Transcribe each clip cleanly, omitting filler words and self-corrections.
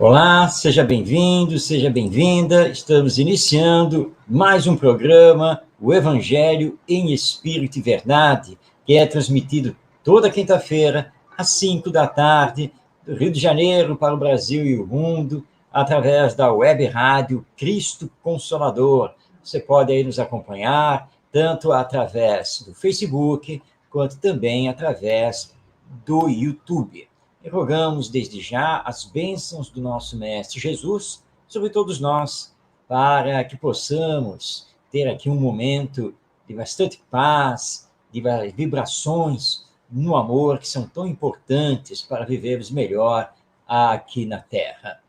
Olá, seja bem-vindo, seja bem-vinda. Estamos iniciando mais um programa, o Evangelho em Espírito e Verdade, que é transmitido toda quinta-feira, às 5 da tarde, do Rio de Janeiro para o Brasil e o mundo, através da web rádio Cristo Consolador. Você pode aí nos acompanhar, tanto através do Facebook, quanto também através do YouTube. E rogamos desde já as bênçãos do nosso Mestre Jesus sobre todos nós, para que possamos ter aqui um momento de bastante paz, de vibrações no amor, que são tão importantes para vivermos melhor aqui na Terra.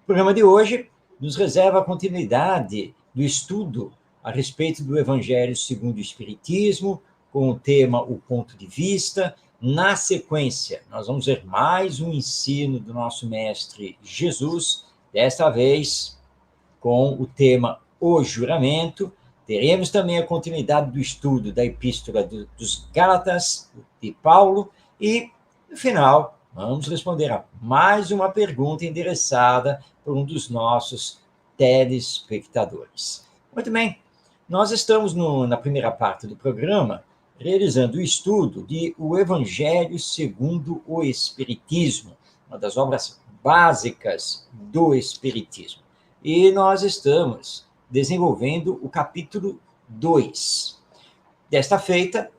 O programa de hoje nos reserva a continuidade do estudo a respeito do Evangelho segundo o Espiritismo, com o tema O Ponto de Vista. Na sequência, nós vamos ver mais um ensino do nosso Mestre Jesus, desta vez com o tema O Juramento. Teremos também a continuidade do estudo da Epístola dos Gálatas, de Paulo, e, no final, vamos responder a mais uma pergunta endereçada por um dos nossos telespectadores. Muito bem, nós estamos na primeira parte do programa, realizando o estudo de O Evangelho segundo o Espiritismo, uma das obras básicas do Espiritismo. E nós estamos desenvolvendo o capítulo 2. Desta feita,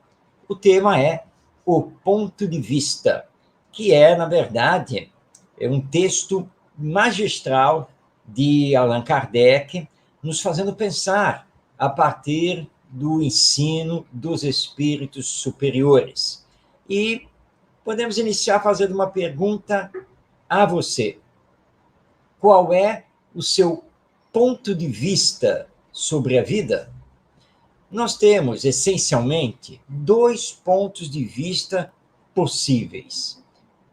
o tema é O Ponto de Vista, que é, na verdade, um texto magistral de Allan Kardec, nos fazendo pensar a partir do ensino dos espíritos superiores. E podemos iniciar fazendo uma pergunta a você. Qual é o seu ponto de vista sobre a vida? Nós temos, essencialmente, dois pontos de vista possíveis: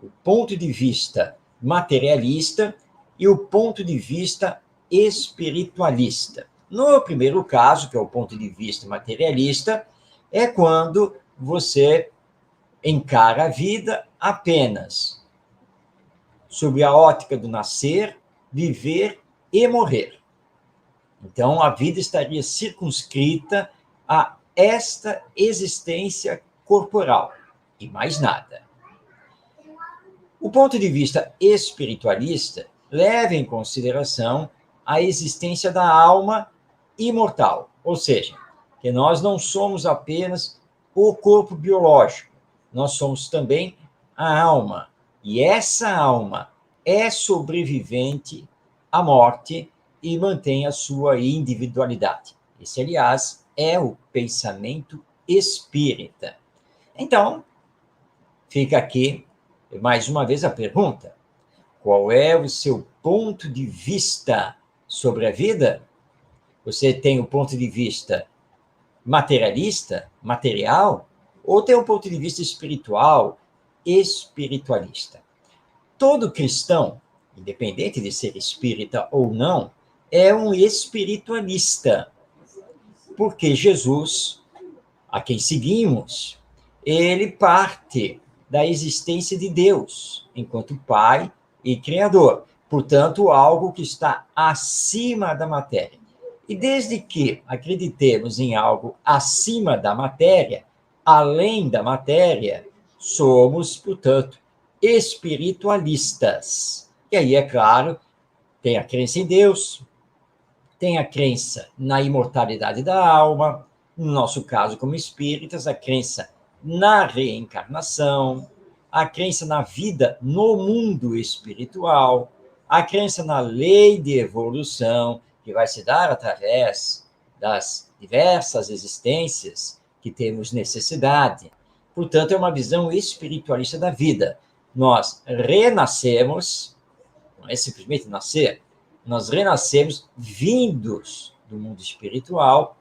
o ponto de vista materialista e o ponto de vista espiritualista. No primeiro caso, que é o ponto de vista materialista, é quando você encara a vida apenas sob a ótica do nascer, viver e morrer. Então, a vida estaria circunscrita a esta existência corporal e mais nada. O ponto de vista espiritualista leva em consideração a existência da alma imortal, ou seja, que nós não somos apenas o corpo biológico, nós somos também a alma, e essa alma é sobrevivente à morte e mantém a sua individualidade. Esse, aliás, é o pensamento espírita. Então, fica aqui, mais uma vez, a pergunta: qual é o seu ponto de vista sobre a vida? Você tem o ponto de vista materialista, material, ou tem um ponto de vista espiritual, espiritualista? Todo cristão, independente de ser espírita ou não, é um espiritualista, porque Jesus, a quem seguimos, ele parte da existência de Deus, enquanto Pai e Criador. Portanto, algo que está acima da matéria. E desde que acreditemos em algo acima da matéria, além da matéria, somos, portanto, espiritualistas. E aí, é claro, tem a crença em Deus, tem a crença na imortalidade da alma, no nosso caso, como espíritas, a crença na reencarnação, a crença na vida no mundo espiritual, a crença na lei de evolução, que vai se dar através das diversas existências que temos necessidade. Portanto, é uma visão espiritualista da vida. Nós renascemos, não é simplesmente nascer, nós renascemos vindos do mundo espiritual,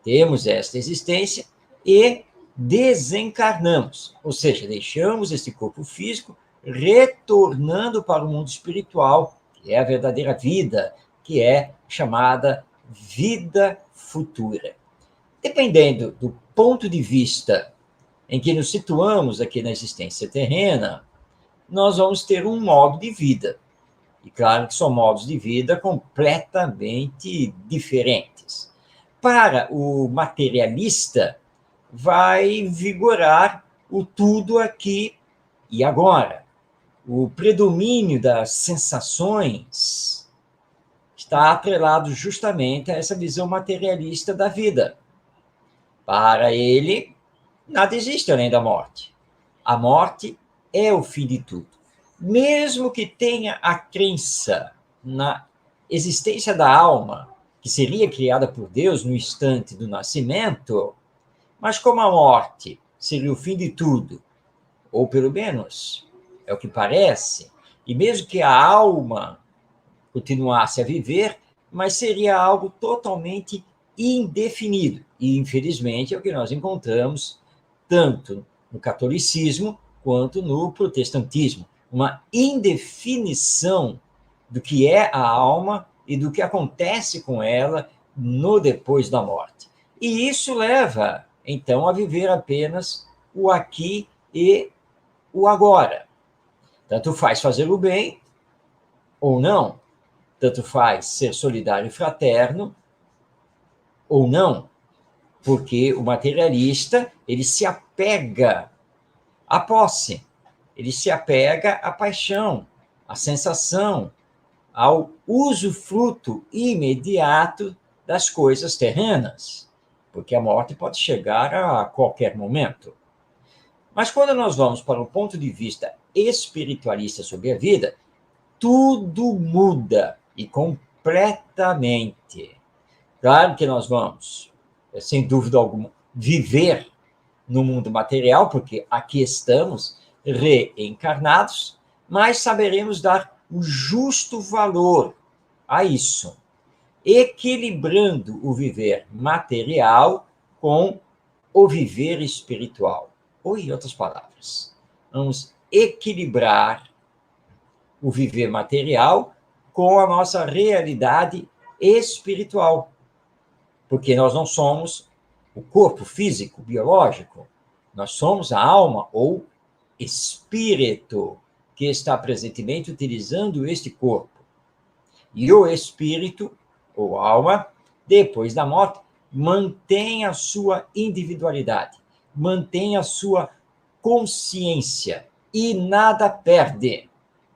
temos esta existência e desencarnamos, ou seja, deixamos esse corpo físico, retornando para o mundo espiritual, que é a verdadeira vida, que é chamada vida futura. Dependendo do ponto de vista em que nos situamos aqui na existência terrena, nós vamos ter um modo de vida. E claro que são modos de vida completamente diferentes. Para o materialista, vai vigorar o tudo aqui e agora. O predomínio das sensações está atrelado justamente a essa visão materialista da vida. Para ele, nada existe além da morte. A morte é o fim de tudo. Mesmo que tenha a crença na existência da alma, que seria criada por Deus no instante do nascimento, mas como a morte seria o fim de tudo, ou pelo menos é o que parece, e mesmo que a alma continuasse a viver, mas seria algo totalmente indefinido. E, infelizmente, é o que nós encontramos tanto no catolicismo quanto no protestantismo. Uma indefinição do que é a alma e do que acontece com ela no depois da morte. E isso leva, então, a viver apenas o aqui e o agora. Tanto faz fazer o bem ou não, tanto faz ser solidário e fraterno ou não, porque o materialista, ele se apega à posse, ele se apega à paixão, à sensação, ao usufruto imediato das coisas terrenas, porque a morte pode chegar a qualquer momento. Mas quando nós vamos para o ponto de vista espiritualista sobre a vida, tudo muda e completamente. Claro que nós vamos, sem dúvida alguma, viver no mundo material, porque aqui estamos reencarnados, mas saberemos dar o justo valor a isso, equilibrando o viver material com o viver espiritual. Ou, em outras palavras, vamos equilibrar o viver material com a nossa realidade espiritual. Porque nós não somos o corpo físico, biológico, nós somos a alma ou espírito que está presentemente utilizando este corpo. E o espírito, ou alma, depois da morte, mantém a sua individualidade, mantém a sua consciência e nada perde,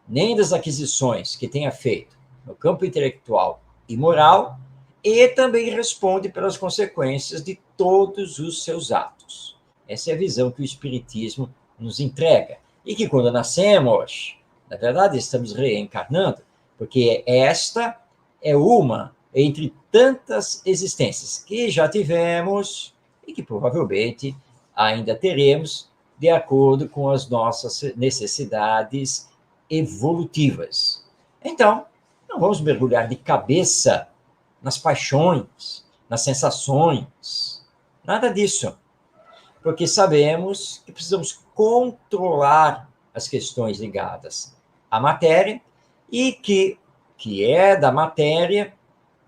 nem das aquisições que tenha feito no campo intelectual e moral, e também responde pelas consequências de todos os seus atos. Essa é a visão que o Espiritismo nos entrega. E que quando nascemos, na verdade, estamos reencarnando, porque esta é uma entre tantas existências que já tivemos e que provavelmente ainda teremos, de acordo com as nossas necessidades evolutivas. Então, não vamos mergulhar de cabeça nas paixões, nas sensações, nada disso, porque sabemos que precisamos controlar as questões ligadas à matéria e que é da matéria,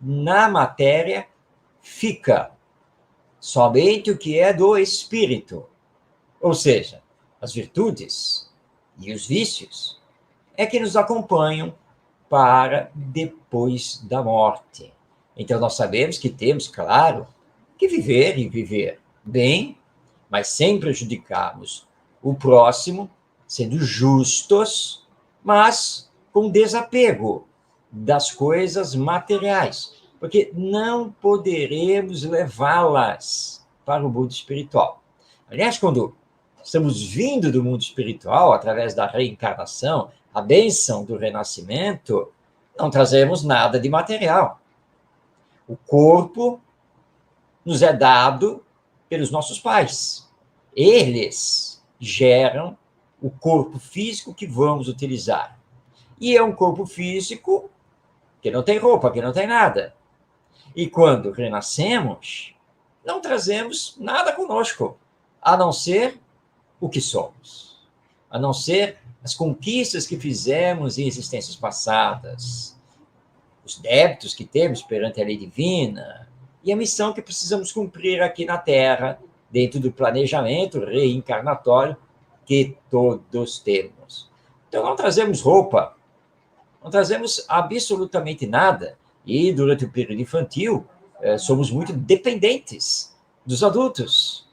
na matéria fica somente o que é do espírito, ou seja, as virtudes e os vícios é que nos acompanham para depois da morte. Então, nós sabemos que temos, claro, que viver e viver bem, mas sem prejudicarmos o próximo, sendo justos, mas com desapego das coisas materiais, porque não poderemos levá-las para o mundo espiritual. Aliás, quando estamos vindo do mundo espiritual, através da reencarnação, a bênção do renascimento, não trazemos nada de material. O corpo nos é dado pelos nossos pais. Eles geram o corpo físico que vamos utilizar. E é um corpo físico que não tem roupa, que não tem nada. E quando renascemos, não trazemos nada conosco, a não ser o que somos, a não ser as conquistas que fizemos em existências passadas, os débitos que temos perante a lei divina e a missão que precisamos cumprir aqui na Terra, dentro do planejamento reencarnatório que todos temos. Então, não trazemos roupa, Não trazemos absolutamente nada. E durante o período infantil, somos muito dependentes dos adultos,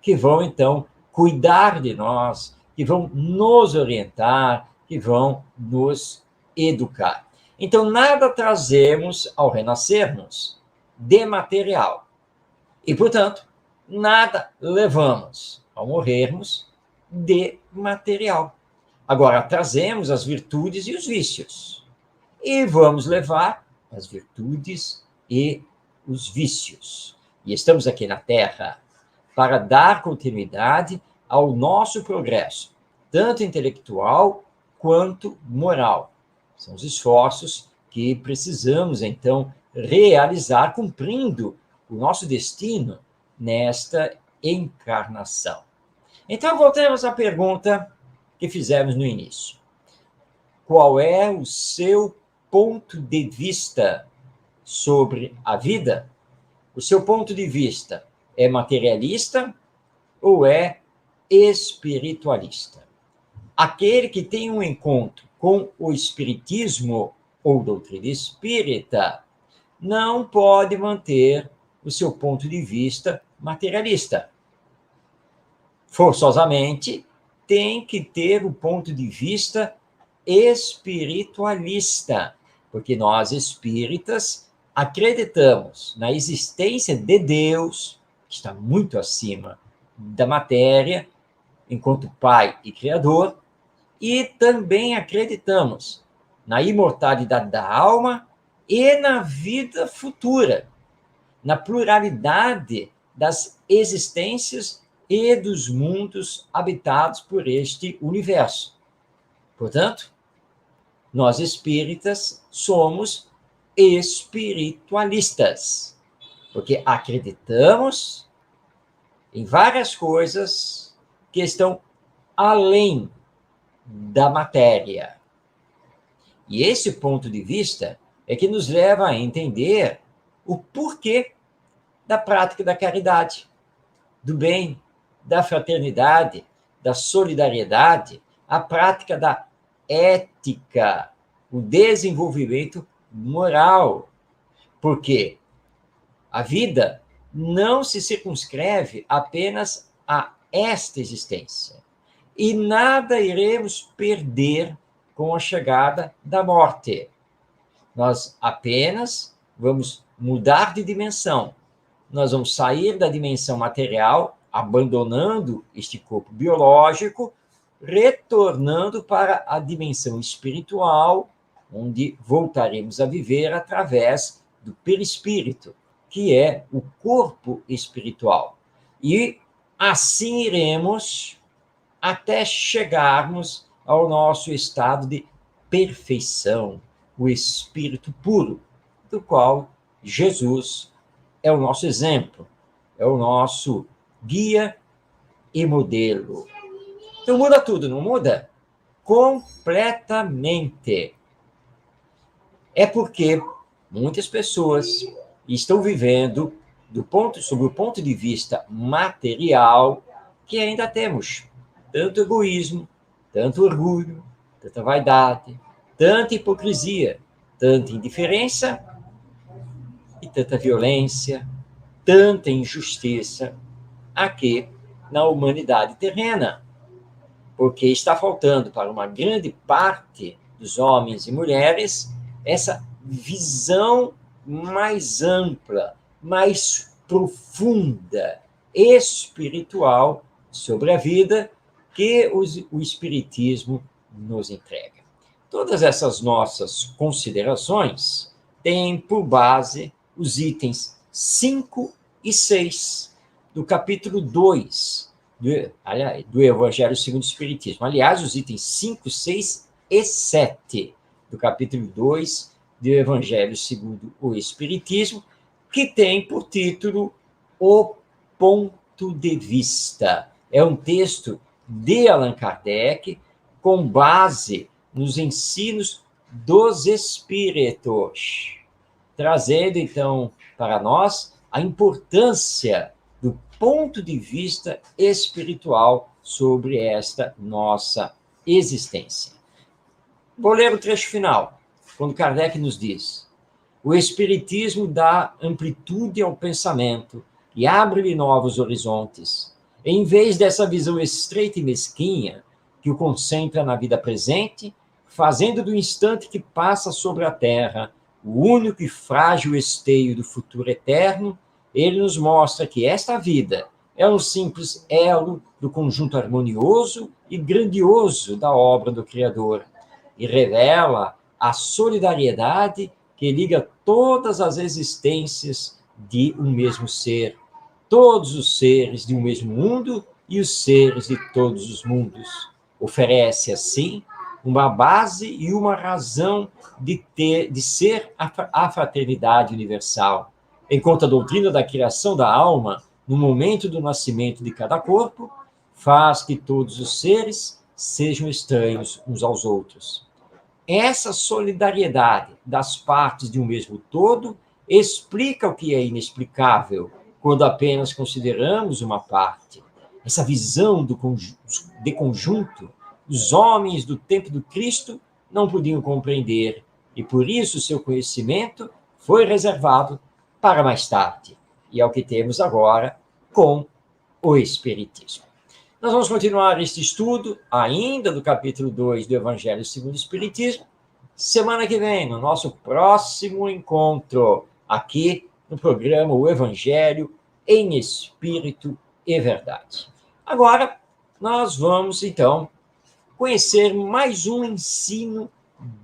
que vão, então, cuidar de nós, que vão nos orientar, que vão nos educar. Então, nada trazemos ao renascermos de material. E, portanto, nada levamos ao morrermos de material. Agora, trazemos as virtudes e os vícios. E vamos levar as virtudes e os vícios. E estamos aqui na Terra para dar continuidade ao nosso progresso, tanto intelectual quanto moral. São os esforços que precisamos, então, realizar, cumprindo o nosso destino nesta encarnação. Então, voltemos à pergunta que fizemos no início. Qual é o seu ponto de vista sobre a vida? O seu ponto de vista é materialista ou é espiritualista? Aquele que tem um encontro com o espiritismo ou doutrina espírita não pode manter o seu ponto de vista materialista. Forçosamente, tem que ter o ponto de vista espiritualista, porque nós espíritas acreditamos na existência de Deus, que está muito acima da matéria, enquanto Pai e Criador, e também acreditamos na imortalidade da alma e na vida futura, na pluralidade das existências e dos mundos habitados por este universo. Portanto, nós espíritas somos espiritualistas, porque acreditamos em várias coisas que estão além da matéria. E esse ponto de vista é que nos leva a entender o porquê da prática da caridade, do bem, da fraternidade, da solidariedade, a prática da ética, o desenvolvimento moral. Porque a vida não se circunscreve apenas a esta existência. E nada iremos perder com a chegada da morte. Nós apenas vamos mudar de dimensão. Nós vamos sair da dimensão material, abandonando este corpo biológico, retornando para a dimensão espiritual, onde voltaremos a viver através do perispírito, que é o corpo espiritual. E assim iremos até chegarmos ao nosso estado de perfeição, o espírito puro, do qual Jesus é o nosso exemplo, é o nosso guia e modelo. Então muda tudo, não muda? Completamente. É porque muitas pessoas estão vivendo sob o ponto de vista material que ainda temos tanto egoísmo, tanto orgulho, tanta vaidade, tanta hipocrisia, tanta indiferença e tanta violência, tanta injustiça aqui na humanidade terrena. Porque está faltando para uma grande parte dos homens e mulheres essa visão mais ampla, mais profunda, espiritual sobre a vida que o Espiritismo nos entrega. Todas essas nossas considerações têm por base os itens 5 e 6 do capítulo 2 do Evangelho segundo o Espiritismo. Aliás, os itens 5, 6 e 7 do capítulo 2 do Evangelho segundo o Espiritismo, que tem por título O Ponto de Vista. É um texto de Allan Kardec, com base nos ensinos dos espíritos, trazendo, então, para nós a importância do ponto de vista espiritual sobre esta nossa existência. Vou ler o trecho final, quando Kardec nos diz: o Espiritismo dá amplitude ao pensamento e abre-lhe novos horizontes. Em vez dessa visão estreita e mesquinha, que o concentra na vida presente, fazendo do instante que passa sobre a Terra o único e frágil esteio do futuro eterno, ele nos mostra que esta vida é um simples elo do conjunto harmonioso e grandioso da obra do Criador, e revela a solidariedade que liga todas as existências de um mesmo ser, todos os seres de um mesmo mundo e os seres de todos os mundos. Oferece, assim, uma base e uma razão de ser a fraternidade universal, enquanto a doutrina da criação da alma, no momento do nascimento de cada corpo, faz que todos os seres sejam estranhos uns aos outros. Essa solidariedade das partes de um mesmo todo explica o que é inexplicável quando apenas consideramos uma parte. Essa visão de conjunto, os homens do tempo do Cristo não podiam compreender, e por isso seu conhecimento foi reservado para mais tarde. E é o que temos agora com o Espiritismo. Nós vamos continuar este estudo, ainda do capítulo 2 do Evangelho segundo o Espiritismo, semana que vem, no nosso próximo encontro, aqui no programa O Evangelho em Espírito e Verdade. Agora, nós vamos, então, conhecer mais um ensino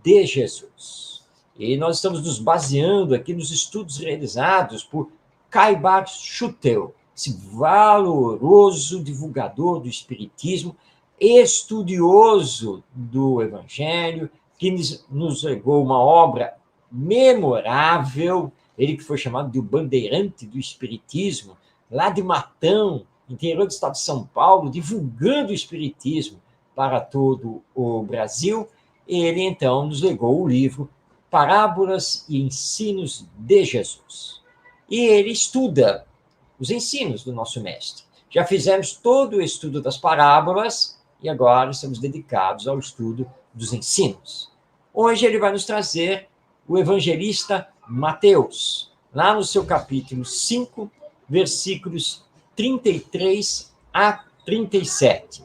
de Jesus. E nós estamos nos baseando aqui nos estudos realizados por Caibar Schutel, esse valoroso divulgador do Espiritismo, estudioso do Evangelho, que nos legou uma obra memorável, ele que foi chamado de o bandeirante do Espiritismo, lá de Matão, interior do estado de São Paulo, divulgando o Espiritismo para todo o Brasil. Ele, então, nos legou o livro Parábolas e Ensinos de Jesus. E ele estuda os ensinos do nosso mestre. Já fizemos todo o estudo das parábolas e agora estamos dedicados ao estudo dos ensinos. Hoje ele vai nos trazer o evangelista Mateus, lá no seu capítulo 5, versículos 33 a 37.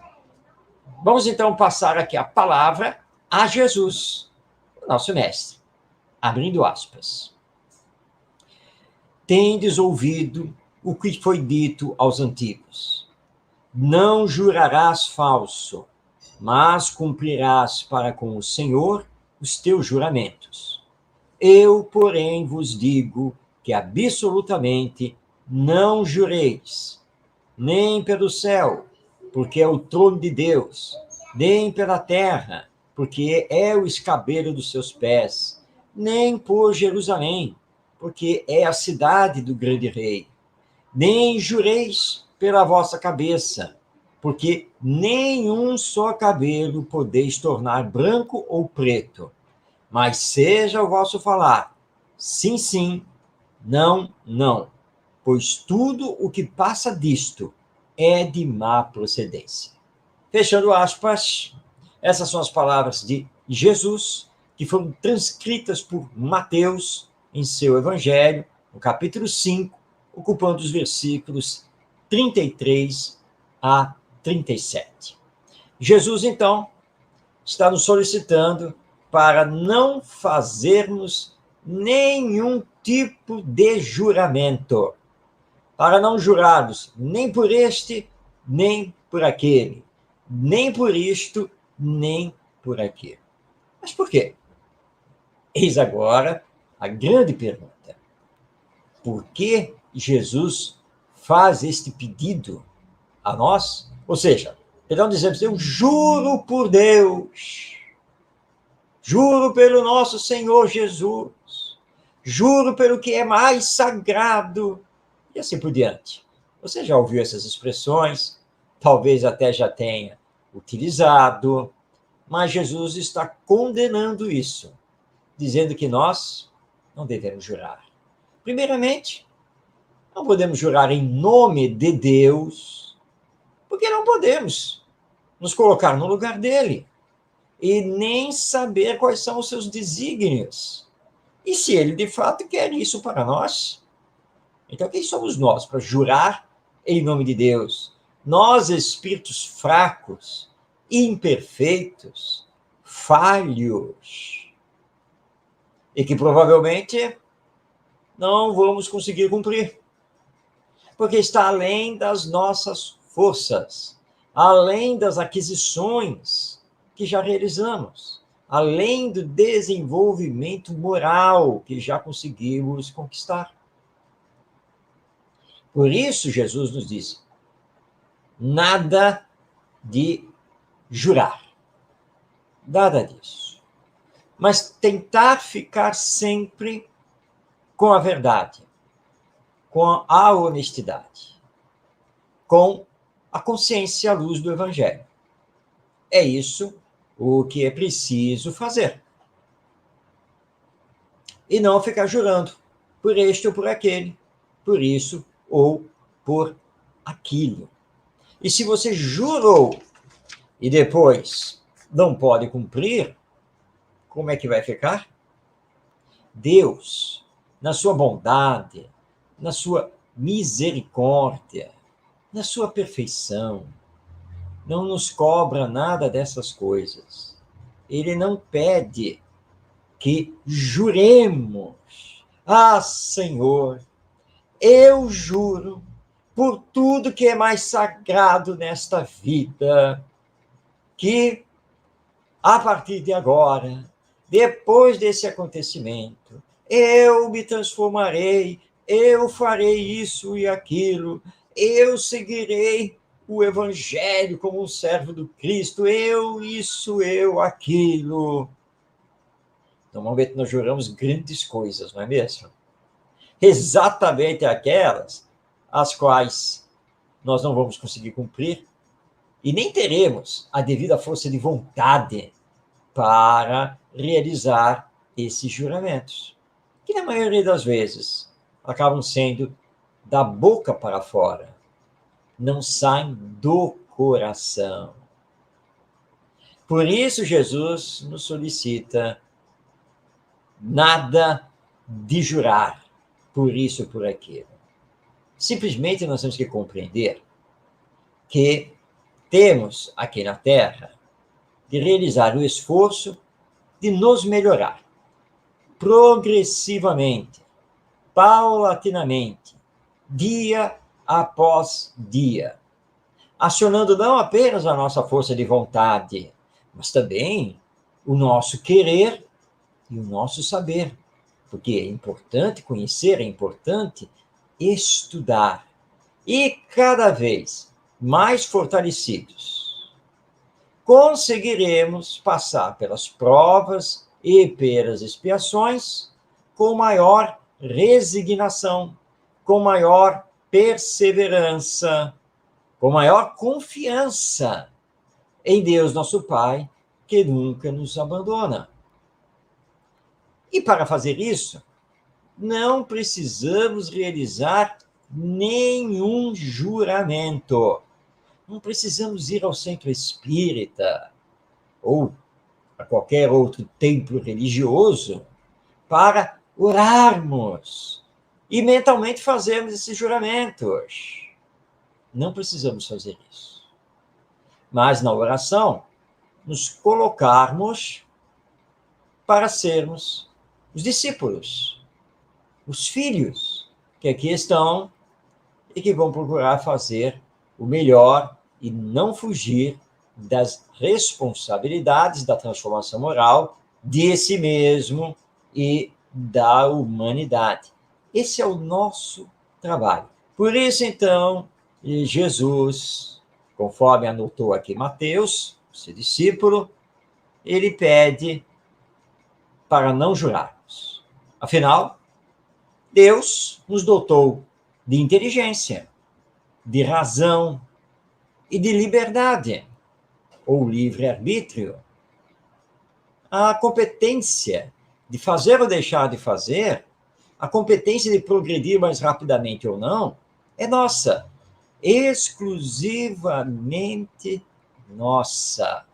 Vamos então passar aqui a palavra a Jesus, o nosso mestre, abrindo aspas. Tendes ouvido o que foi dito aos antigos: não jurarás falso, mas cumprirás para com o Senhor os teus juramentos. Eu, porém, vos digo que absolutamente não jureis, nem pelo céu, porque é o trono de Deus, nem pela terra, porque é o escabelo dos seus pés, nem por Jerusalém, porque é a cidade do grande rei. Nem jureis pela vossa cabeça, porque nenhum só cabelo podeis tornar branco ou preto, mas seja o vosso falar, sim, sim, não, não, pois tudo o que passa disto é de má procedência. Fechando aspas, essas são as palavras de Jesus, que foram transcritas por Mateus em seu Evangelho, no capítulo 5, ocupando os versículos 33 a 37. Jesus, então, está nos solicitando para não fazermos nenhum tipo de juramento, para não jurarmos nem por este, nem por aquele, nem por isto, nem por aquilo. Mas por quê? Eis agora a grande pergunta. Por que Jesus faz este pedido a nós? Ou seja, então dizemos, eu juro por Deus, juro pelo nosso Senhor Jesus, juro pelo que é mais sagrado, e assim por diante. Você já ouviu essas expressões, talvez até já tenha utilizado, mas Jesus está condenando isso, dizendo que nós não devemos jurar. Primeiramente, não podemos jurar em nome de Deus, porque não podemos nos colocar no lugar dele. e nem saber quais são os seus desígnios. E se ele, de fato, quer isso para nós? Então, quem somos nós para jurar em nome de Deus? Nós, espíritos fracos, imperfeitos, falhos, e que provavelmente não vamos conseguir cumprir, porque está além das nossas forças, além das aquisições que já realizamos, além do desenvolvimento moral que já conseguimos conquistar. Por isso, Jesus nos diz: nada de jurar, nada disso. Mas tentar ficar sempre com a verdade, com a honestidade, com a consciência à luz do Evangelho. É isso o que é preciso fazer. E não ficar jurando por este ou por aquele, por isso ou por aquilo. E se você jurou e depois não pode cumprir, como é que vai ficar? Deus, na sua bondade, na sua misericórdia, na sua perfeição, não nos cobra nada dessas coisas. Ele não pede que juremos: ah, Senhor, eu juro por tudo que é mais sagrado nesta vida, que a partir de agora, depois desse acontecimento, eu me transformarei, eu farei isso e aquilo, eu seguirei o Evangelho como um servo do Cristo, eu isso, eu aquilo. Normalmente nós juramos grandes coisas, não é mesmo? Exatamente aquelas as quais nós não vamos conseguir cumprir e nem teremos a devida força de vontade para realizar esses juramentos, que na maioria das vezes acabam sendo da boca para fora, não saem do coração. Por isso Jesus nos solicita nada de jurar por isso ou por aquilo. Simplesmente nós temos que compreender que temos aqui na Terra de realizar o esforço de nos melhorar progressivamente, paulatinamente, dia após dia, acionando não apenas a nossa força de vontade, mas também o nosso querer e o nosso saber, porque é importante conhecer, é importante estudar, e cada vez mais fortalecidos, conseguiremos passar pelas provas e pelas expiações com maior resignação, com maior perseverança, com maior confiança em Deus, nosso Pai, que nunca nos abandona. E para fazer isso, não precisamos realizar nenhum juramento. Não precisamos ir ao centro espírita ou a qualquer outro templo religioso para orarmos e mentalmente fazermos esses juramentos. Não precisamos fazer isso. Mas na oração, nos colocarmos para sermos os discípulos, os filhos que aqui estão e que vão procurar fazer o melhor e não fugir das responsabilidades da transformação moral de si mesmo e da humanidade. Esse é o nosso trabalho. Por isso, então, Jesus, conforme anotou aqui Mateus, seu discípulo, ele pede para não jurarmos. Afinal, Deus nos dotou de inteligência, de razão e de liberdade, ou livre-arbítrio. A competência de fazer ou deixar de fazer, a competência de progredir mais rapidamente ou não, é nossa, exclusivamente nossa.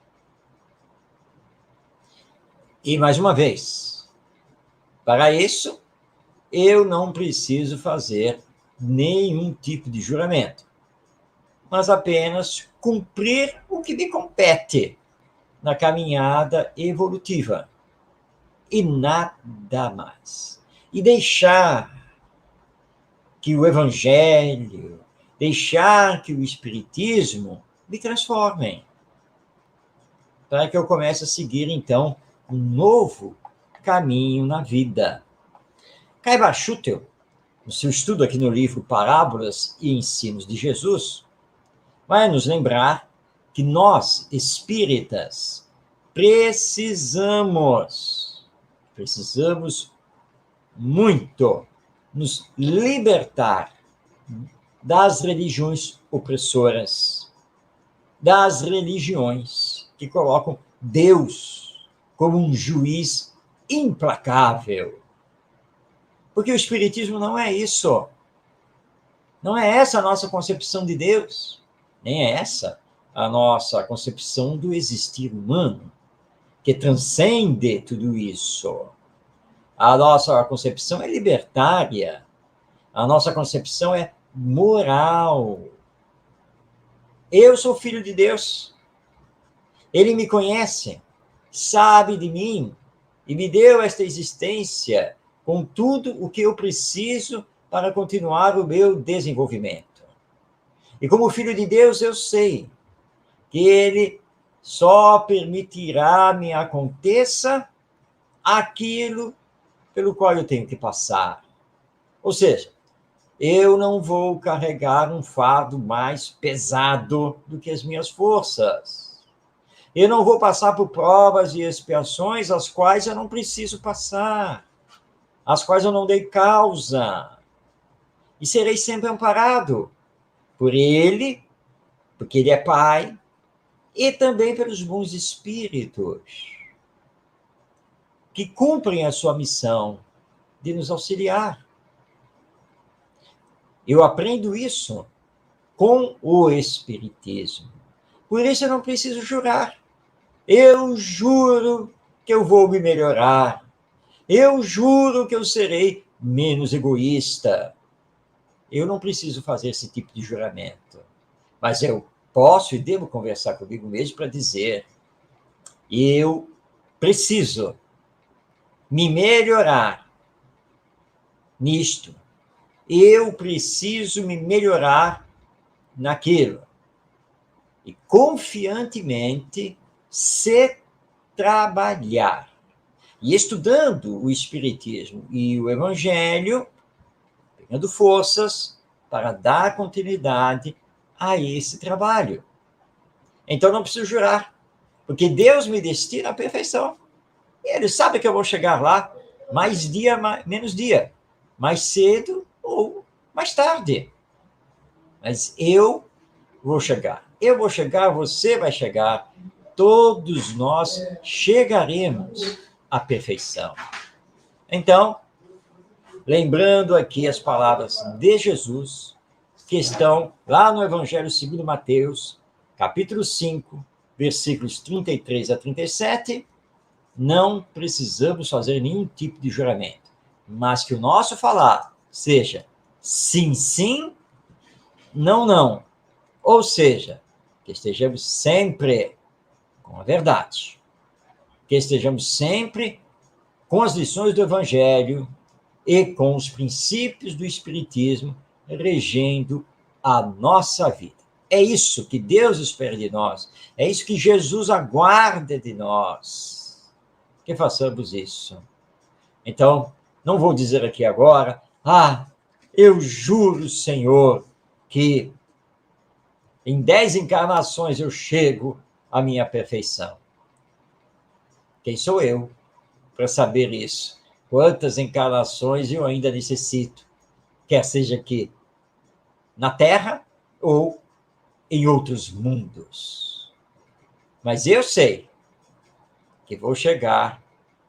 E, mais uma vez, para isso, eu não preciso fazer nenhum tipo de juramento, mas apenas cumprir o que me compete na caminhada evolutiva. E nada mais. E deixar que o Evangelho, deixar que o Espiritismo me transformem, para que eu comece a seguir, então, um novo caminho na vida. Caiba Schutel, no seu estudo aqui no livro Parábolas e Ensinos de Jesus, vai nos lembrar que nós, espíritas, precisamos muito nos libertar das religiões opressoras, das religiões que colocam Deus como um juiz implacável. Porque o Espiritismo não é isso. Não é essa a nossa concepção de Deus. Nem é essa a nossa concepção do existir humano, que transcende tudo isso. A nossa concepção é libertária. A nossa concepção é moral. Eu sou filho de Deus. Ele me conhece, sabe de mim e me deu esta existência com tudo o que eu preciso para continuar o meu desenvolvimento. E como filho de Deus, eu sei que ele só permitirá me aconteça aquilo pelo qual eu tenho que passar. Ou seja, eu não vou carregar um fardo mais pesado do que as minhas forças. Eu não vou passar por provas e expiações as quais eu não preciso passar, as quais eu não dei causa. E serei sempre amparado por ele, porque ele é Pai, e também pelos bons espíritos que cumprem a sua missão de nos auxiliar. Eu aprendo isso com o Espiritismo. Por isso eu não preciso jurar. Eu juro que eu vou me melhorar. Eu juro que eu serei menos egoísta. Eu não preciso fazer esse tipo de juramento. Mas eu posso e devo conversar comigo mesmo para dizer: eu preciso me melhorar nisto. Eu preciso me melhorar naquilo. E confiantemente se trabalhar. E estudando o Espiritismo e o Evangelho, ganhando forças para dar continuidade a esse trabalho. Então não preciso jurar, porque Deus me destina à perfeição. E Ele sabe que eu vou chegar lá mais dia, menos dia, mais cedo ou mais tarde. Mas eu vou chegar. Eu vou chegar, você vai chegar. Todos nós chegaremos à perfeição. Então, lembrando aqui as palavras de Jesus, que estão lá no Evangelho segundo Mateus, capítulo 5, versículos 33 a 37, não precisamos fazer nenhum tipo de juramento, mas que o nosso falar seja sim, sim, não, não. Ou seja, que estejamos sempre com a verdade, que estejamos sempre com as lições do Evangelho e com os princípios do Espiritismo regendo a nossa vida. É isso que Deus espera de nós, é isso que Jesus aguarda de nós, que façamos isso. Então, não vou dizer aqui agora, eu juro, Senhor, que em 10 encarnações eu chego à minha perfeição. Quem sou eu para saber isso? Quantas encarnações eu ainda necessito, quer seja aqui na Terra ou em outros mundos. Mas eu sei que vou chegar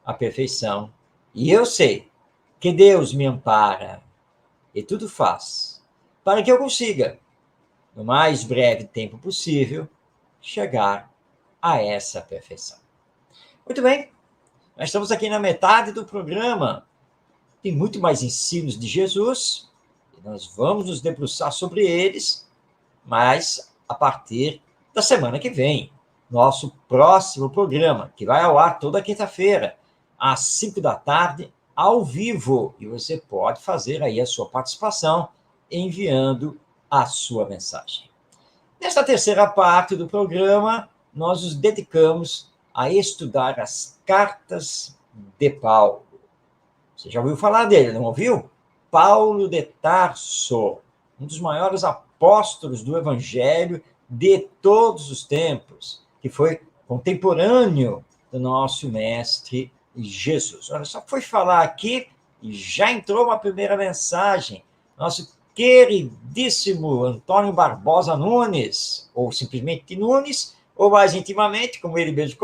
à perfeição e eu sei que Deus me ampara e tudo faz para que eu consiga, no mais breve tempo possível, chegar a essa perfeição. Muito bem, Nós estamos aqui na metade do programa. Tem muito mais ensinos de Jesus, e nós vamos nos debruçar sobre eles, mas a partir da semana que vem, nosso próximo programa, que vai ao ar toda quinta-feira, às 5 da tarde, ao vivo. E você pode fazer aí a sua participação enviando a sua mensagem. Nesta terceira parte do programa, nós nos dedicamos a estudar as cartas de Paulo. Você já ouviu falar dele, não ouviu? Paulo de Tarso, um dos maiores apóstolos do Evangelho de todos os tempos, que foi contemporâneo do nosso mestre Jesus. Olha, só foi falar aqui e já entrou uma primeira mensagem. Nosso queridíssimo Antônio Barbosa Nunes, ou simplesmente Nunes, ou mais intimamente, como ele mesmo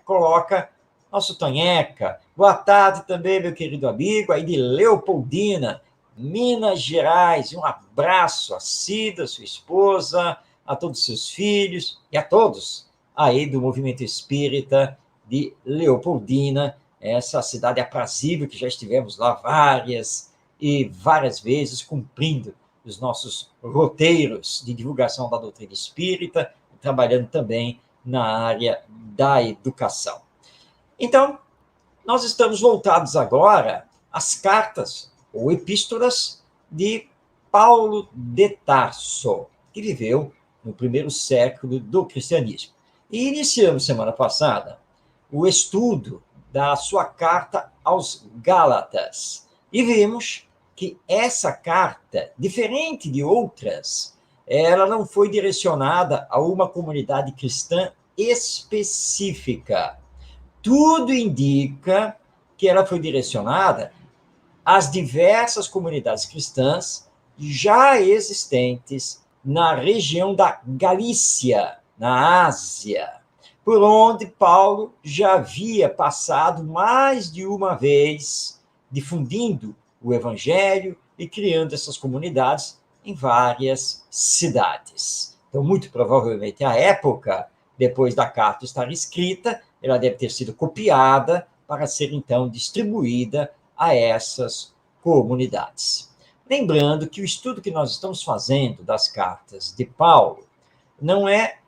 coloca, nosso Tonheca. Boa tarde também, meu querido amigo, aí de Leopoldina, Minas Gerais. Um abraço a Cida, sua esposa, a todos os seus filhos e a todos aí do Movimento Espírita de Leopoldina, essa cidade aprazível que já estivemos lá várias vezes, cumprindo os nossos roteiros de divulgação da doutrina espírita, trabalhando também na área da educação. Então, nós estamos voltados agora às cartas ou epístolas de Paulo de Tarso, que viveu no primeiro século do cristianismo. E iniciamos semana passada o estudo da sua carta aos Gálatas. E vimos que essa carta, diferente de outras, ela não foi direcionada a uma comunidade cristã específica. Tudo indica que ela foi direcionada às diversas comunidades cristãs já existentes na região da Galícia, na Ásia, por onde Paulo já havia passado mais de uma vez, difundindo o Evangelho e criando essas comunidades em várias cidades. Então, muito provavelmente, à época, depois da carta estar escrita, ela deve ter sido copiada para ser, então, distribuída a essas comunidades. Lembrando que o estudo que nós estamos fazendo das cartas de Paulo não é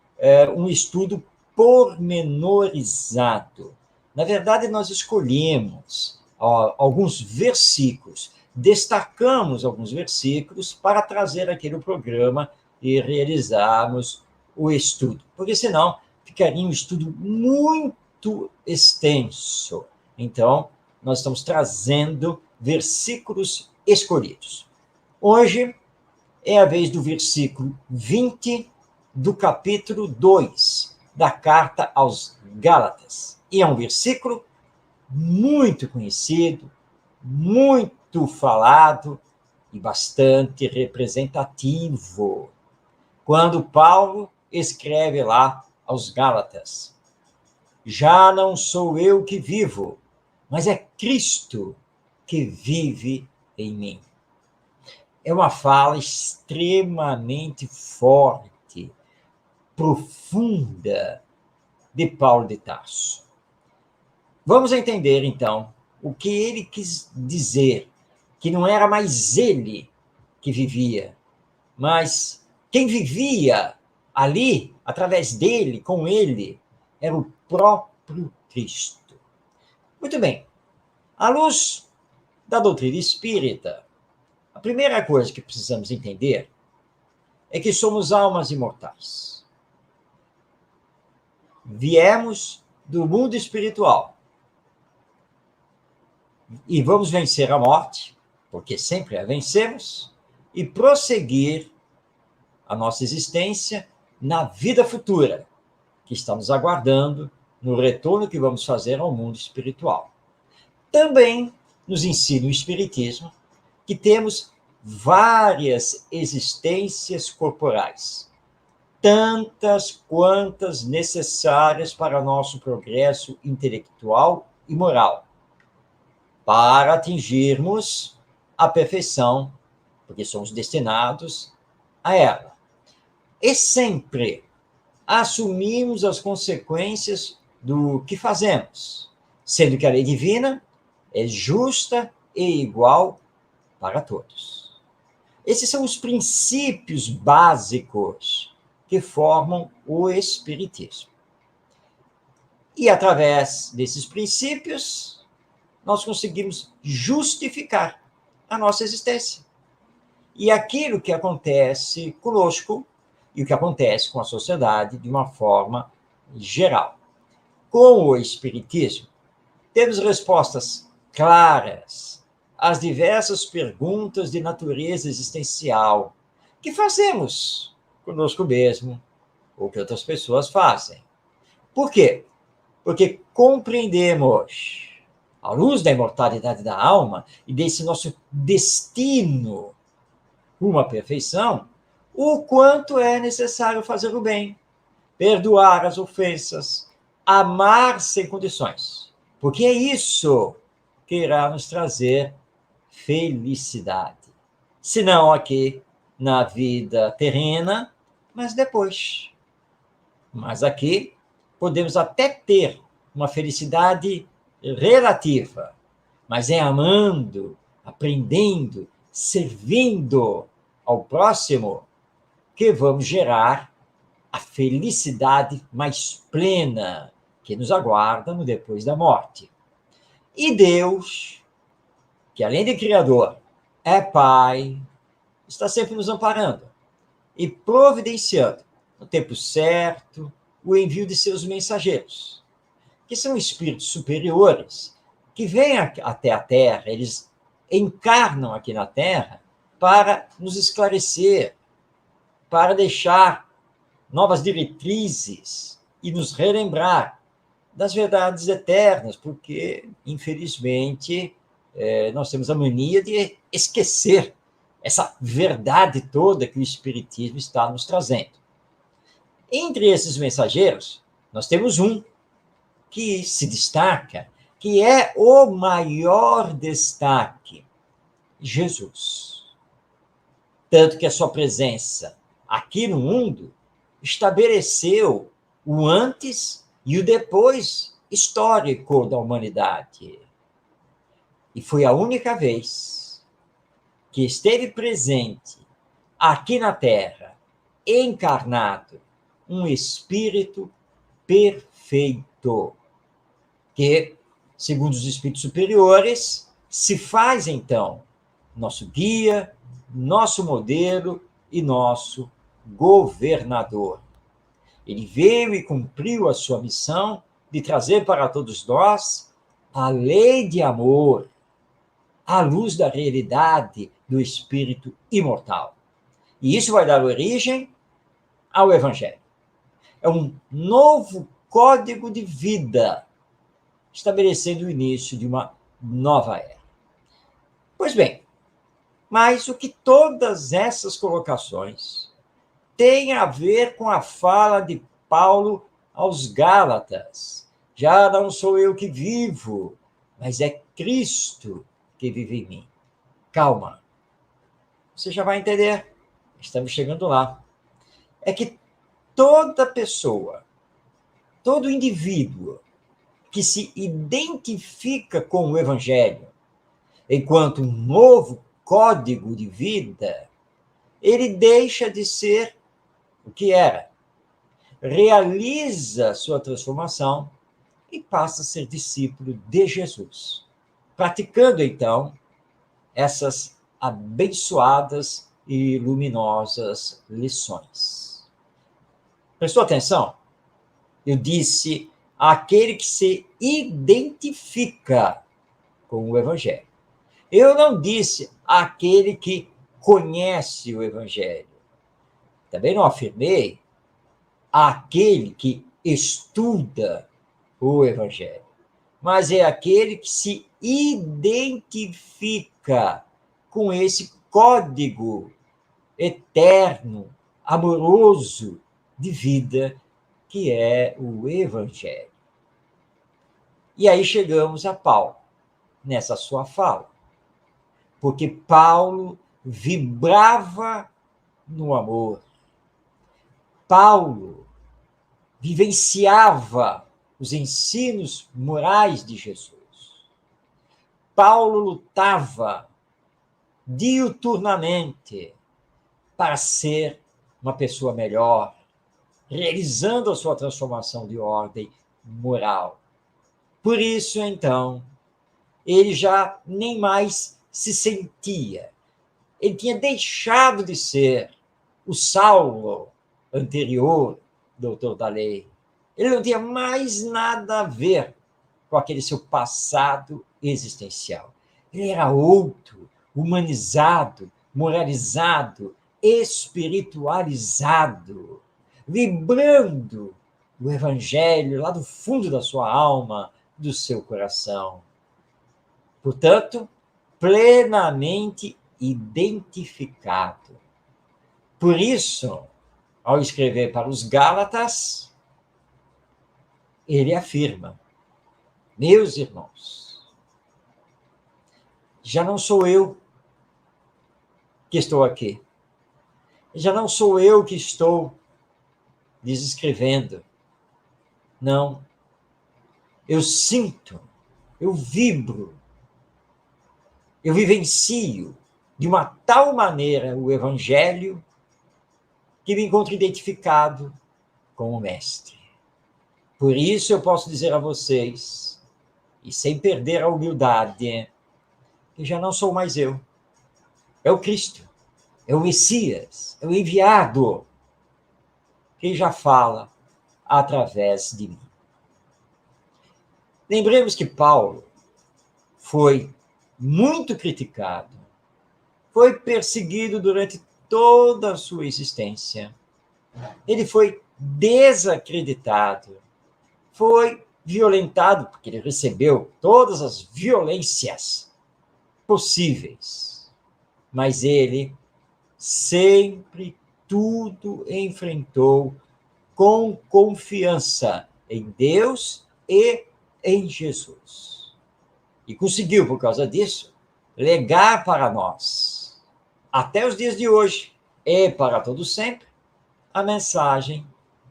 um estudo pormenorizado. Na verdade, nós escolhemos alguns versículos, destacamos alguns versículos para trazer aqui no programa e realizarmos o estudo, porque senão ficaria um estudo muito extenso. Então, nós estamos trazendo versículos escolhidos. Hoje é a vez do versículo 20 do capítulo 2 da carta aos Gálatas. E é um versículo muito conhecido, muito falado e bastante representativo. Quando Paulo escreve lá aos Gálatas: já não sou eu que vivo, mas é Cristo que vive em mim. É uma fala extremamente forte, profunda de Paulo de Tarso. Vamos entender, então, o que ele quis dizer, que não era mais ele que vivia, mas quem vivia ali, através dele, com ele, era o próprio Cristo. Muito bem. À luz da doutrina espírita, a primeira coisa que precisamos entender é que somos almas imortais. Viemos do mundo espiritual e vamos vencer a morte, porque sempre a vencemos, e prosseguir a nossa existência na vida futura, que está nos aguardando no retorno que vamos fazer ao mundo espiritual. Também nos ensina o Espiritismo que temos várias existências corporais, tantas quantas necessárias para nosso progresso intelectual e moral, para atingirmos a perfeição, porque somos destinados a ela. E sempre assumimos as consequências do que fazemos, sendo que a lei divina é justa e igual para todos. Esses são os princípios básicos que formam o Espiritismo. E, através desses princípios, nós conseguimos justificar a nossa existência. E aquilo que acontece conosco e o que acontece com a sociedade de uma forma geral. Com o Espiritismo, temos respostas claras às diversas perguntas de natureza existencial que fazemos conosco mesmo ou que outras pessoas fazem. Por quê? Porque compreendemos, à luz da imortalidade da alma e desse nosso destino rumo à perfeição, o quanto é necessário fazer o bem, perdoar as ofensas, amar sem condições. Porque é isso que irá nos trazer felicidade. Se não aqui na vida terrena, mas depois. Mas aqui podemos até ter uma felicidade relativa, mas é amando, aprendendo, servindo ao próximo que vamos gerar a felicidade mais plena que nos aguarda no depois da morte. E Deus, que além de Criador, é Pai, está sempre nos amparando e providenciando, no tempo certo, o envio de seus mensageiros, que são espíritos superiores, que vêm até a Terra, eles encarnam aqui na Terra para nos esclarecer, para deixar novas diretrizes e nos relembrar das verdades eternas, porque, infelizmente, nós temos a mania de esquecer essa verdade toda que o Espiritismo está nos trazendo. Entre esses mensageiros, nós temos um que se destaca, que é o maior destaque, Jesus. Tanto que a sua presença aqui no mundo estabeleceu o antes e o depois histórico da humanidade. E foi a única vez que esteve presente aqui na Terra, encarnado, um espírito perfeito, que, segundo os espíritos superiores, se faz, então, nosso guia, nosso modelo e nosso governador. Ele veio e cumpriu a sua missão de trazer para todos nós a lei de amor, à luz da realidade do espírito imortal. E isso vai dar origem ao Evangelho. É um novo código de vida, estabelecendo o início de uma nova era. Pois bem, mas o que todas essas colocações têm a ver com a fala de Paulo aos Gálatas? Já não sou eu que vivo, mas é Cristo que vive em mim. Calma, você já vai entender, estamos chegando lá. É que toda pessoa, todo indivíduo que se identifica com o Evangelho enquanto um novo código de vida, ele deixa de ser o que era, realiza sua transformação e passa a ser discípulo de Jesus, praticando, então, essas abençoadas e luminosas lições. Prestou atenção? Eu disse aquele que se identifica com o Evangelho. Eu não disse aquele que conhece o Evangelho. Também não afirmei aquele que estuda o Evangelho. Mas é aquele que se identifica com esse código eterno, amoroso de vida que é o Evangelho. E aí chegamos a Paulo, nessa sua fala. Porque Paulo vibrava no amor. Paulo vivenciava os ensinos morais de Jesus. Paulo lutava diuturnamente para ser uma pessoa melhor, realizando a sua transformação de ordem moral. Por isso, então, ele já nem mais se sentia. Ele tinha deixado de ser o Saulo anterior, doutor da lei. Ele não tinha mais nada a ver com aquele seu passado existencial. Ele era outro, humanizado, moralizado, espiritualizado, vibrando o evangelho lá do fundo da sua alma, do seu coração. Portanto, plenamente identificado. Por isso, ao escrever para os Gálatas, ele afirma: meus irmãos, já não sou eu que estou aqui. Já não sou eu que estou lhes escrevendo. Não. Eu sinto, eu vibro, eu vivencio de uma tal maneira o Evangelho que me encontro identificado com o Mestre. Por isso eu posso dizer a vocês, e sem perder a humildade, que já não sou mais eu. É o Cristo, é o Messias, é o enviado, que já fala através de mim. Lembremos que Paulo foi muito criticado, foi perseguido durante toda a sua existência. Ele foi desacreditado, foi violentado, porque ele recebeu todas as violências possíveis. Mas ele sempre tudo enfrentou com confiança em Deus e em Jesus. E conseguiu, por causa disso, legar para nós, até os dias de hoje, e para todo sempre, a mensagem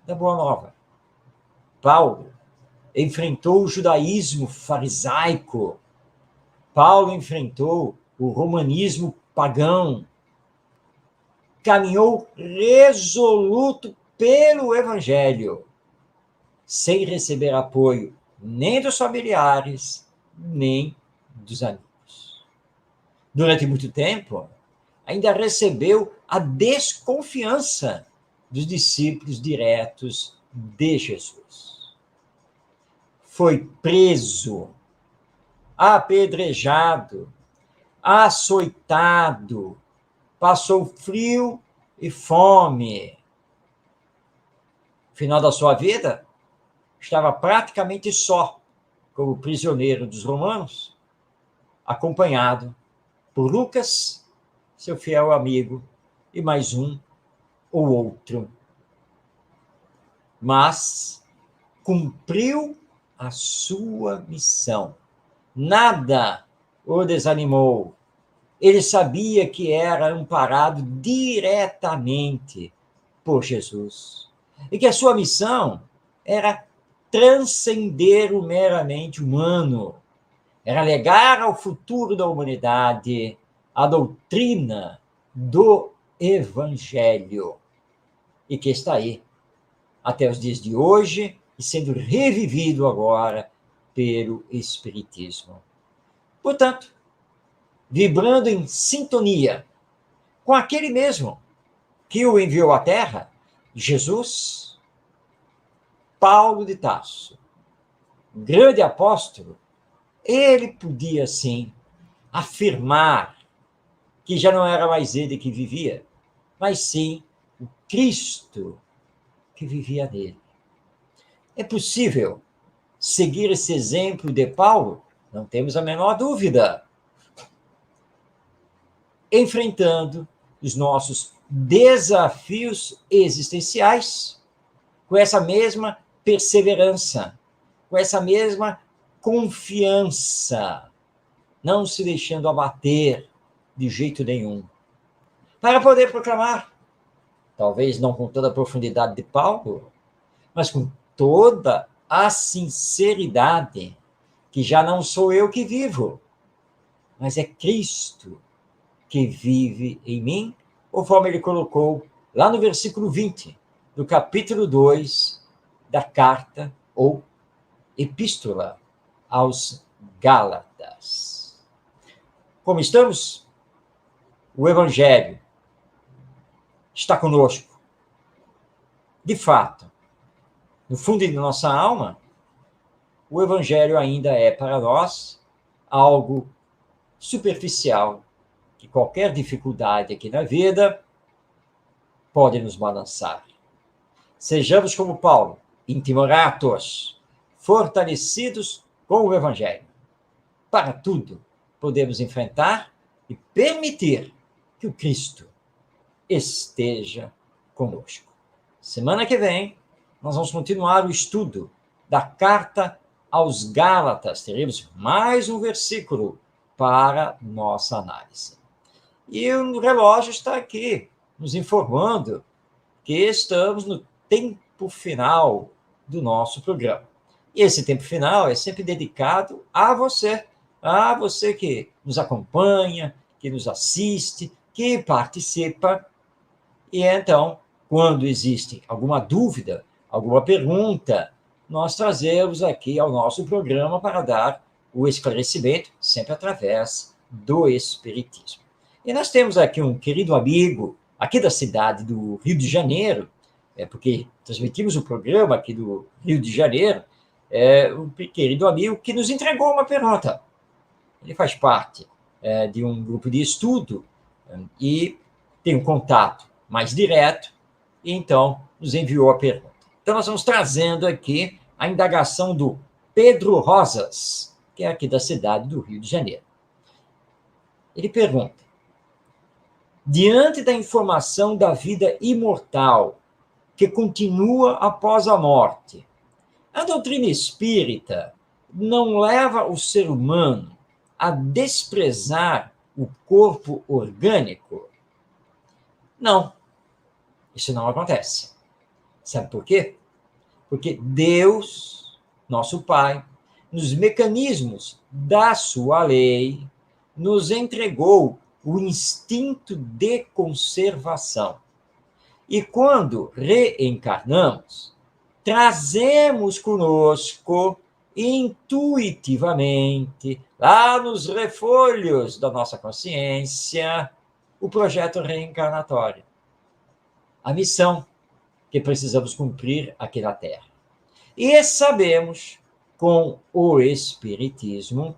da Boa Nova. Paulo enfrentou o judaísmo farisaico. Paulo enfrentou o romanismo pagão. Caminhou resoluto pelo Evangelho, sem receber apoio nem dos familiares, nem dos amigos. Durante muito tempo, ainda recebeu a desconfiança dos discípulos diretos de Jesus. Foi preso, apedrejado, açoitado, passou frio e fome. No final da sua vida, estava praticamente só, como prisioneiro dos romanos, acompanhado por Lucas, seu fiel amigo, e mais um ou outro. Mas cumpriu a sua missão. Nada o desanimou. Ele sabia que era amparado diretamente por Jesus. E que a sua missão era transcender o meramente humano, era legar ao futuro da humanidade a doutrina do Evangelho, e que está aí até os dias de hoje e sendo revivido agora pelo Espiritismo. Portanto, vibrando em sintonia com aquele mesmo que o enviou à Terra, Jesus, Paulo de Tarso, grande apóstolo, ele podia, sim, afirmar que já não era mais ele que vivia, mas sim o Cristo que vivia nele. É possível seguir esse exemplo de Paulo? Não temos a menor dúvida. Enfrentando os nossos desafios existenciais com essa mesma perseverança, com essa mesma confiança, não se deixando abater de jeito nenhum, para poder proclamar, talvez não com toda a profundidade de Paulo, mas com toda a sinceridade que já não sou eu que vivo, mas é Cristo que vive em mim, conforme ele colocou lá no versículo 20, do capítulo 2 da carta ou epístola aos Gálatas. Como estamos? O Evangelho está conosco. De fato, no fundo de nossa alma, o Evangelho ainda é para nós algo superficial, que qualquer dificuldade aqui na vida pode nos balançar. Sejamos como Paulo, intimoratos, fortalecidos com o Evangelho. Para tudo, podemos enfrentar e permitir que o Cristo esteja conosco. Semana que vem, nós vamos continuar o estudo da carta aos Gálatas. Teremos mais um versículo para nossa análise. E o relógio está aqui, nos informando que estamos no tempo final do nosso programa. E esse tempo final é sempre dedicado a você que nos acompanha, que nos assiste, que participa. E então, quando existe alguma dúvida, alguma pergunta, nós trazemos aqui ao nosso programa para dar o esclarecimento, sempre através do Espiritismo. E nós temos aqui um querido amigo, aqui da cidade do Rio de Janeiro, porque transmitimos o programa aqui do Rio de Janeiro, um querido amigo que nos entregou uma pergunta. Ele faz parte de um grupo de estudo e tem um contato mais direto, e então nos enviou a pergunta. Então, nós vamos trazendo aqui a indagação do Pedro Rosas, que é aqui da cidade do Rio de Janeiro. Ele pergunta: diante da informação da vida imortal, que continua após a morte, a doutrina espírita não leva o ser humano a desprezar o corpo orgânico? Não, isso não acontece. Sabe por quê? Porque Deus, nosso Pai, nos mecanismos da sua lei, nos entregou o instinto de conservação. E quando reencarnamos, trazemos conosco intuitivamente, lá nos refolhos da nossa consciência, o projeto reencarnatório, a missão que precisamos cumprir aqui na Terra. E sabemos, com o Espiritismo,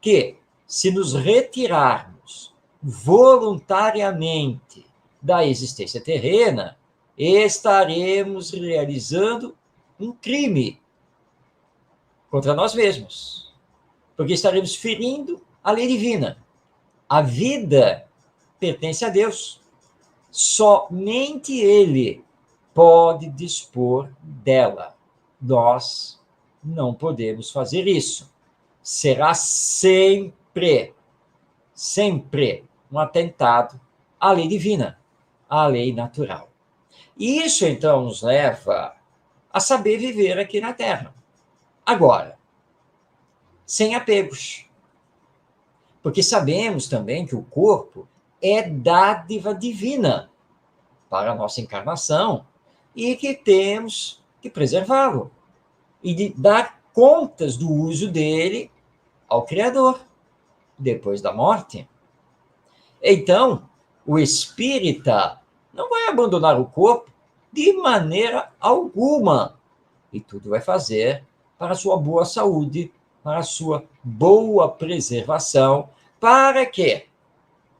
que se nos retirarmos voluntariamente da existência terrena, estaremos realizando um crime contra nós mesmos, porque estaremos ferindo a lei divina. A vida pertence a Deus. Somente Ele pode dispor dela. Nós não podemos fazer isso. Será sempre um atentado à lei divina, à lei natural. E isso, então, nos leva a saber viver aqui na Terra. Agora, sem apegos. Porque sabemos também que o corpo é dádiva divina para a nossa encarnação e que temos que preservá-lo e de dar contas do uso dele ao Criador depois da morte. Então, o espírita não vai abandonar o corpo de maneira alguma, e tudo vai fazer para a sua boa saúde, para a sua boa preservação, para que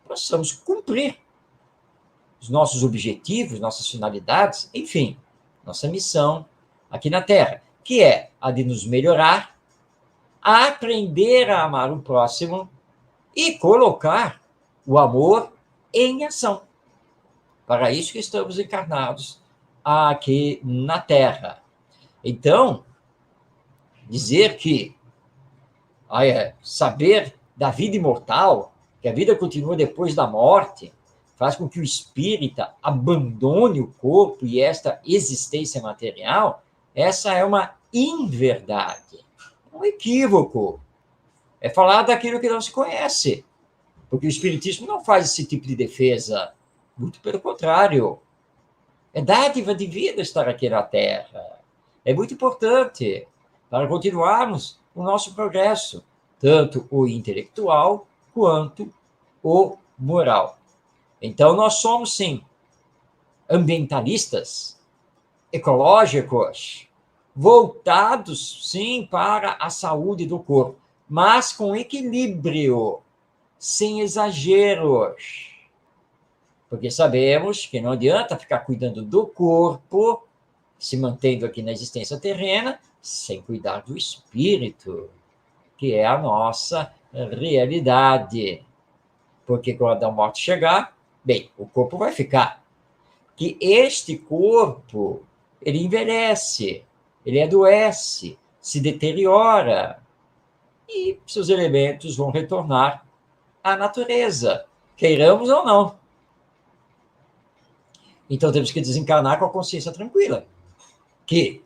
possamos cumprir os nossos objetivos, nossas finalidades, enfim, nossa missão aqui na Terra, que é a de nos melhorar, a aprender a amar o próximo e colocar o amor em ação. Para isso que estamos encarnados aqui na Terra. Então, dizer que saber da vida imortal, que a vida continua depois da morte, faz com que o espírita abandone o corpo e esta existência material, essa é uma inverdade. É um equívoco. É falar daquilo que não se conhece. Porque o Espiritismo não faz esse tipo de defesa. Muito pelo contrário. É dádiva de vida estar aqui na Terra. É muito importante para continuarmos o nosso progresso, tanto o intelectual quanto o moral. Então, nós somos, sim, ambientalistas, ecológicos, voltados, sim, para a saúde do corpo, mas com equilíbrio, sem exageros. Porque sabemos que não adianta ficar cuidando do corpo, se mantendo aqui na existência terrena, sem cuidar do espírito, que é a nossa realidade. Porque quando a morte chegar, bem, o corpo vai ficar. Que este corpo, ele envelhece, ele adoece, se deteriora, e seus elementos vão retornar à natureza, queiramos ou não. Então temos que desencarnar com a consciência tranquila, que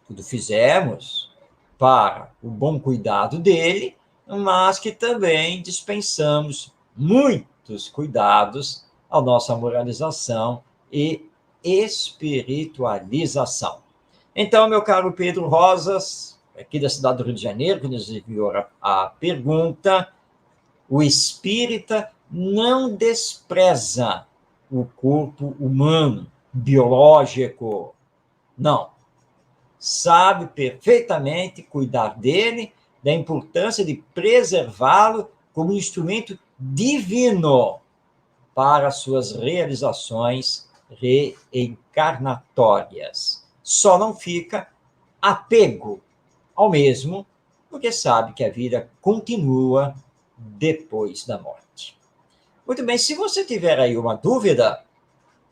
tudo fizemos para o bom cuidado dele, mas que também dispensamos muitos cuidados à nossa moralização e espiritualização. Então, meu caro Pedro Rosas, aqui da cidade do Rio de Janeiro, que nos enviou a pergunta, o espírita não despreza o corpo humano, biológico, não. Sabe perfeitamente cuidar dele, da importância de preservá-lo como instrumento divino para suas realizações reencarnatórias. Só não fica apego ao mesmo, porque sabe que a vida continua depois da morte. Muito bem, se você tiver aí uma dúvida,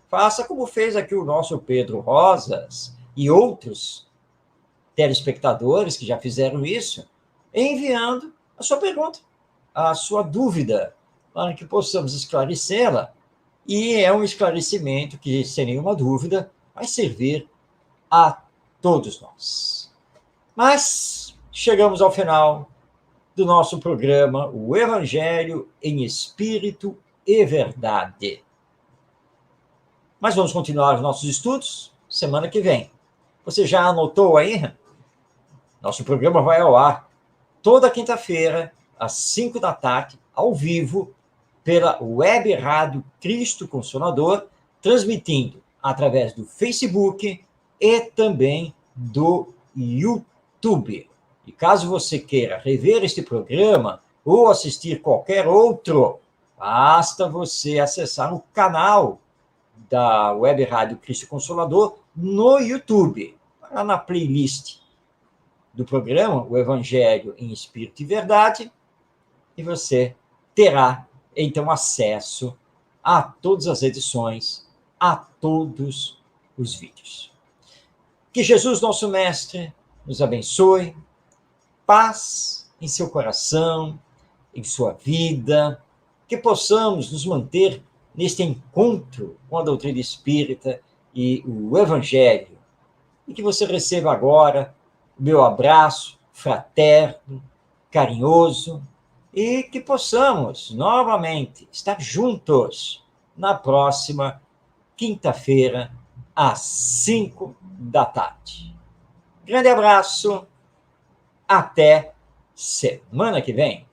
faça como fez aqui o nosso Pedro Rosas e outros telespectadores que já fizeram isso, enviando a sua pergunta, a sua dúvida, para que possamos esclarecê-la. E é um esclarecimento que, sem nenhuma dúvida, vai servir a todos nós. Mas chegamos ao final do nosso programa, o Evangelho em Espírito e Verdade. Mas vamos continuar os nossos estudos semana que vem. Você já anotou aí? Nosso programa vai ao ar toda quinta-feira, às 5 da tarde, ao vivo, pela Web Rádio Cristo Consolador, transmitindo através do Facebook e também do YouTube. E caso você queira rever este programa ou assistir qualquer outro, basta você acessar o canal da Web Rádio Cristo Consolador no YouTube, lá na playlist do programa, o Evangelho em Espírito e Verdade, e você terá, então, acesso a todas as edições, a todos os vídeos. Que Jesus, nosso Mestre, nos abençoe, paz em seu coração, em sua vida, que possamos nos manter neste encontro com a doutrina espírita e o Evangelho, e que você receba agora o meu abraço fraterno, carinhoso, e que possamos novamente estar juntos na próxima quinta-feira, às 5 da tarde. Grande abraço, até semana que vem.